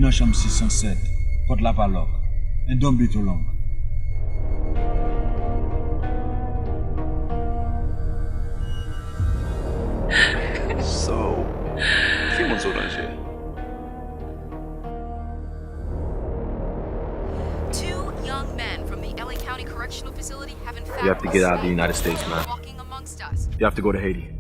dans chambre 607, porte la paloc. And don't be too long. So, qui monte au danger? Two young men from the LA County Correctional Facility have in fact... You have to get out of the United States, man. ...walking amongst us. You have to go to Haiti.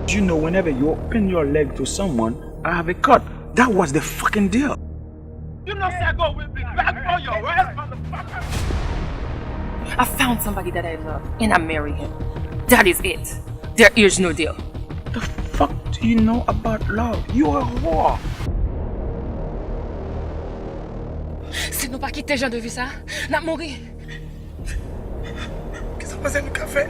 You know, whenever you open your leg to someone, I have a cut. That was the fucking deal. You know, Sago will be back for your ass, motherfucker. I found somebody that I love, and I marry him. That is it. There is no deal. The fuck do you know about love? You're a whore. Si nous pas quitter Jean de vue ça, n'a mourir. Qu'est-ce que c'est le café?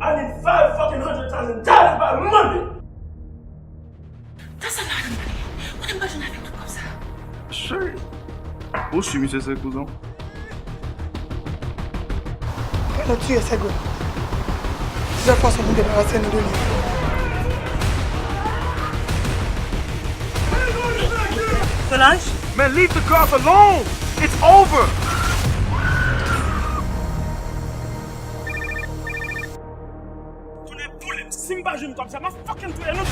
I need $500,000 by Monday. That's a lot of money. On imagine avec tout comme ça. Sure. Où suis monsieur ce cousin? On a tué Sago. C'est la façon de nous débarrasser de lui. Solange? Man, leave the cars alone! It's over! Tu n'es pas jeune comme ça, ma fucking tué, non,